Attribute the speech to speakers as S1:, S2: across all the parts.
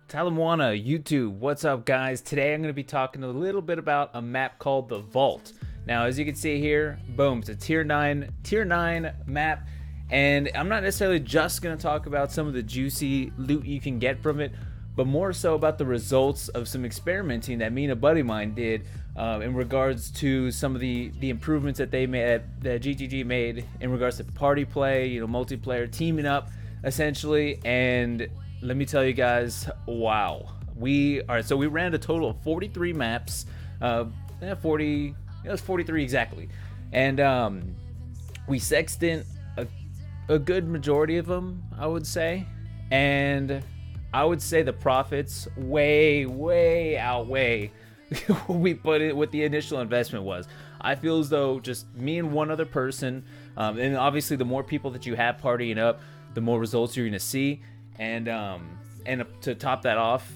S1: Talamwana, YouTube, what's up guys? Today I'm going to be talking a little bit about a map called the Vault. Now as you can see here, boom, it's a tier 9 map, and I'm not necessarily just going to talk about some of the juicy loot you can get from it, but more so about the results of some experimenting that me and a buddy of mine did in regards to some of the improvements that they made, that GGG made in regards to party play, you know, multiplayer, teaming up essentially. And let me tell you guys, wow. We ran a total of 43 maps, 40, it was 43 exactly. And we sextant a good majority of them, I would say. And I would say the profits way outweigh what we put it, what the initial investment was. I feel as though just me and one other person, and obviously the more people that you have partying up, the more results you're gonna see. And to top that off,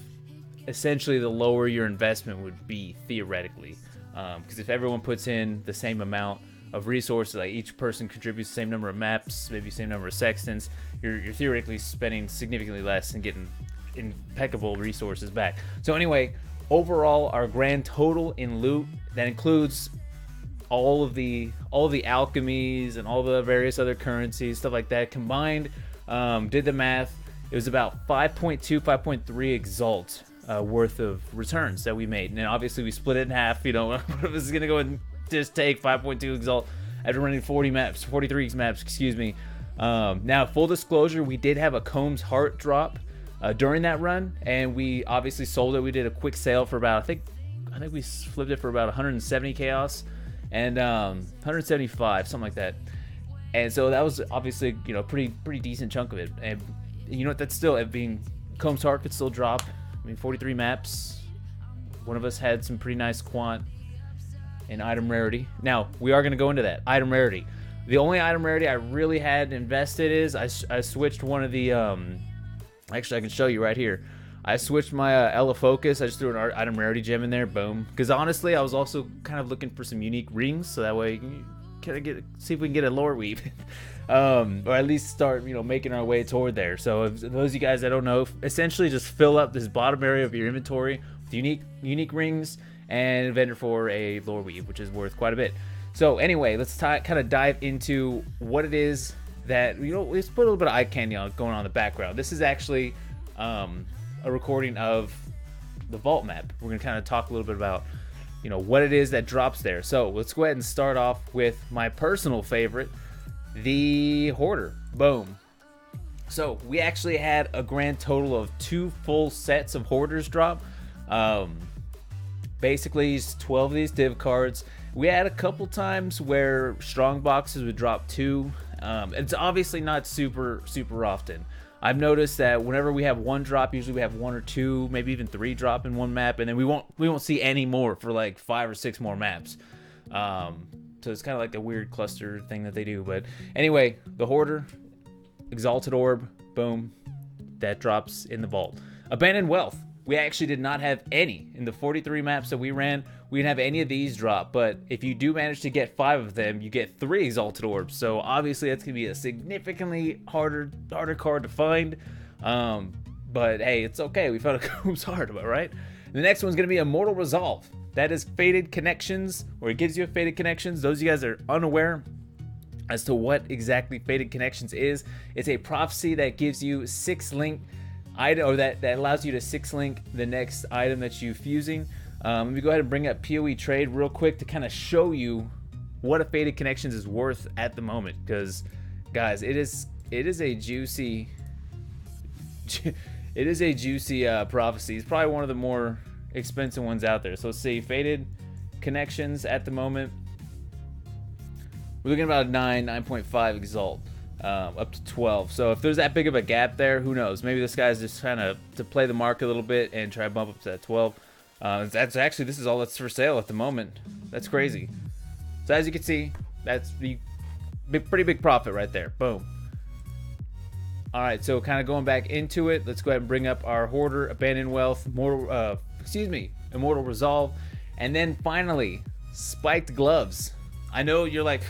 S1: essentially the lower your investment would be theoretically, because if everyone puts in the same amount of resources, like each person contributes the same number of maps, maybe same number of sextants, you're theoretically spending significantly less and getting impeccable resources back. So anyway, overall our grand total in loot, that includes all of the alchemies and all the various other currencies, stuff like that combined, did the math. It was about 5.2, 5.3 exalt worth of returns that we made. And then obviously we split it in half, you know, what if this is going to go and just take 5.2 exalt after running 43 maps, excuse me. Now, full disclosure, we did have a Combs Heart drop during that run, and we obviously sold it. We did a quick sale for about, I think we flipped it for about 170 chaos and 175, something like that. And so that was obviously, you know, pretty decent chunk of it. And you know what, that's still, being Combs Heart could still drop. I mean, 43 maps. One of us had some pretty nice quant and item rarity. Now, we are going to go into that. Item rarity. The only item rarity I really had invested is I switched one of the, actually I can show you right here. I switched my Ella Focus. I just threw an item rarity gem in there, boom. Because honestly, I was also kind of looking for some unique rings, so that way see if we can get a lore weave. Or at least start, you know, making our way toward there. So if those of you guys that don't know, essentially just fill up this bottom area of your inventory with unique rings and a vendor for a lore weave, which is worth quite a bit. So anyway, let's kind of dive into what it is that, you know, let's put a little bit of eye candy going on in the background. This is actually a recording of the Vault map. We're gonna kind of talk a little bit about, you know, what it is that drops there. So let's go ahead and start off with my personal favorite, the Hoarder. Boom. So we actually had a grand total of 2 full sets of Hoarders drop. Basically 12 of these div cards. We had a couple times where strong boxes would drop 2. It's obviously not super often. I've noticed that whenever we have one drop, usually we have 1 or 2, maybe even 3 drop in one map, and then we won't see any more for like 5 or 6 more maps. So it's kind of like a weird cluster thing that they do. But anyway, the Hoarder, Exalted Orb, boom, that drops in the Vault. Abandoned Wealth. We actually did not have any in the 43 maps that we ran. We didn't have any of these drop, but if you do manage to get 5 of them, you get 3 Exalted Orbs. So obviously that's gonna be a significantly harder card to find. But hey, it's okay. We found a Combs Heart, am I right? The next one's gonna be Immortal Resolve. That is Fated Connections, or it gives you a Fated Connections. Those of you guys that are unaware as to what exactly Fated Connections is, it's a prophecy that gives you 6 link item, or that allows you to 6 link the next item that you're fusing. Let me go ahead and bring up PoE Trade real quick to kind of show you what a Fated Connections is worth at the moment, because guys, it is a juicy prophecy. It's probably one of the more expensive ones out there. So let's see, Fated Connections at the moment, we're looking at about 9.5 exalt, up to 12. So if there's that big of a gap there, who knows? Maybe this guy's just trying to play the market a little bit and try to bump up to that 12. That's actually, this is all that's for sale at the moment. That's crazy. So as you can see, that's the pretty big profit right there. Boom. All right, so kind of going back into it, let's go ahead and bring up our Hoarder, Abandoned Wealth, Immortal Resolve, and then finally, Spiked Gloves. I know you're like,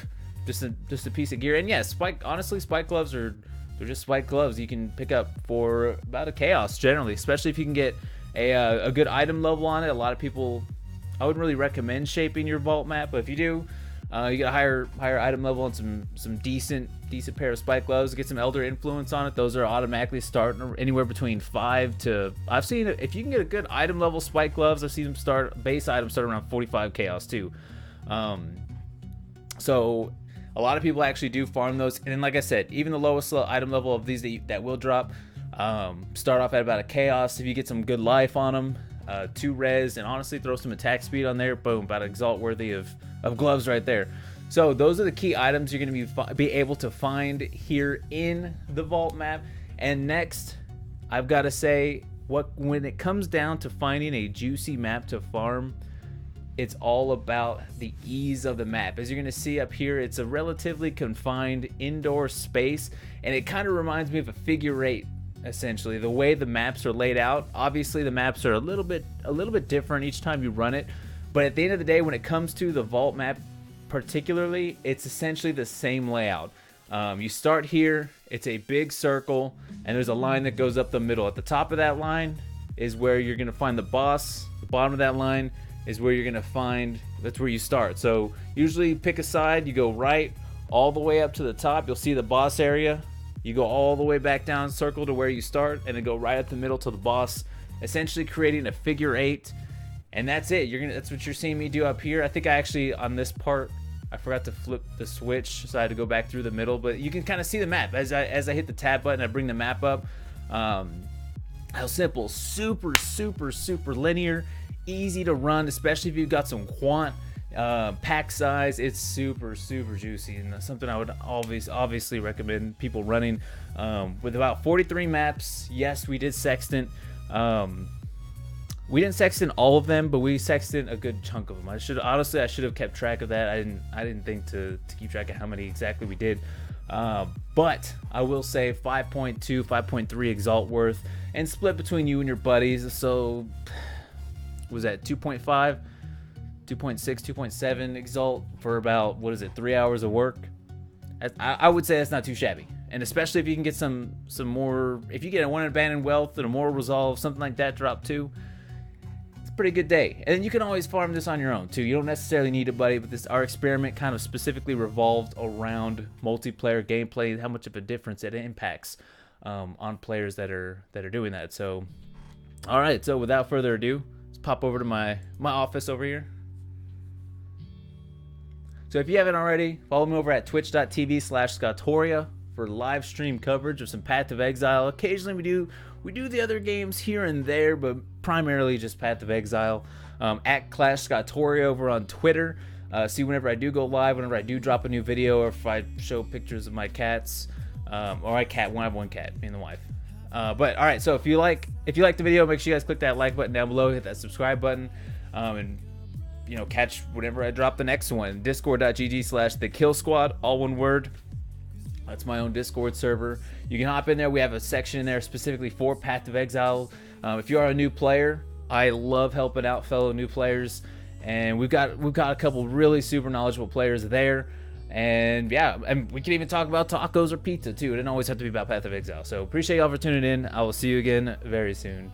S1: just a piece of gear, and yeah, honestly, Spiked Gloves they're just Spiked Gloves you can pick up for about a chaos generally, especially if you can get a good item level on it. A lot of people, I wouldn't really recommend shaping your vault map, but if you do, you get a higher item level and some decent pair of Spike Gloves. Get some Elder Influence on it. Those are automatically starting anywhere between 5 to. I've seen it, if you can get a good item level Spike Gloves, I've seen them start base items start around 45 chaos too. So a lot of people actually do farm those, and then like I said, even the lowest item level of these that will drop start off at about a chaos. If you get some good life on them, 2 res, and honestly throw some attack speed on there, boom, about exalt worthy of gloves right there. So those are the key items you're going to be able to find here in the vault map. And next, I've got to say, when it comes down to finding a juicy map to farm, it's all about the ease of the map. As you're going to see up here, it's a relatively confined indoor space, and it kind of reminds me of a figure 8. Essentially, the way the maps are laid out. Obviously, the maps are a little bit different each time you run it, but at the end of the day, when it comes to the vault map particularly, it's essentially the same layout. You start here, it's a big circle, and there's a line that goes up the middle. At the top of that line is where you're going to find the boss. The bottom of that line is where you're going to find, that's where you start. So usually pick a side, you go right all the way up to the top, you'll see the boss area. You go all the way back down, circle to where you start, and then go right up the middle to the boss, essentially creating a figure 8. And that's it. That's what you're seeing me do up here. I think I actually, on this part, I forgot to flip the switch, so I had to go back through the middle. But you can kind of see the map as I hit the tab button. I bring the map up. How simple, super linear, easy to run, especially if you've got some quant. Pack size, it's super juicy, and that's something I would obviously recommend people running. With about 43 maps, yes, we did sextant. We didn't sextant all of them, but we sextant a good chunk of them. I should have kept track of that. I didn't think to keep track of how many exactly we did. But I will say 5.2, 5.3 exalt worth, and split between you and your buddies. So was that 2.5, 2.6, 2.7 exalt for about, 3 hours of work? I would say that's not too shabby. And especially if you can get some more, if you get a 1 abandoned wealth and a moral resolve, something like that drop too, it's a pretty good day. And you can always farm this on your own too. You don't necessarily need a buddy, but our experiment kind of specifically revolved around multiplayer gameplay, how much of a difference it impacts on players that are doing that. So, all right. So without further ado, let's pop over to my office over here. So if you haven't already, follow me over at twitch.tv/Scottoria for live stream coverage of some Path of Exile. Occasionally we do the other games here and there, but primarily just Path of Exile. At Clash Scottoria over on Twitter. See whenever I do go live, whenever I do drop a new video, or if I show pictures of my cats. Or I have one cat, me and the wife. But all right, so if you like the video, make sure you guys click that like button down below, hit that subscribe button, and catch whenever I drop the next one. Discord.gg/thekillsquad, all one word. That's my own Discord server. You can hop in there. We have a section in there specifically for Path of Exile. If you are a new player, I love helping out fellow new players, and we've got a couple really super knowledgeable players there. And yeah, and we can even talk about tacos or pizza too. It didn't always have to be about Path of Exile. So appreciate y'all for tuning in. I will see you again very soon.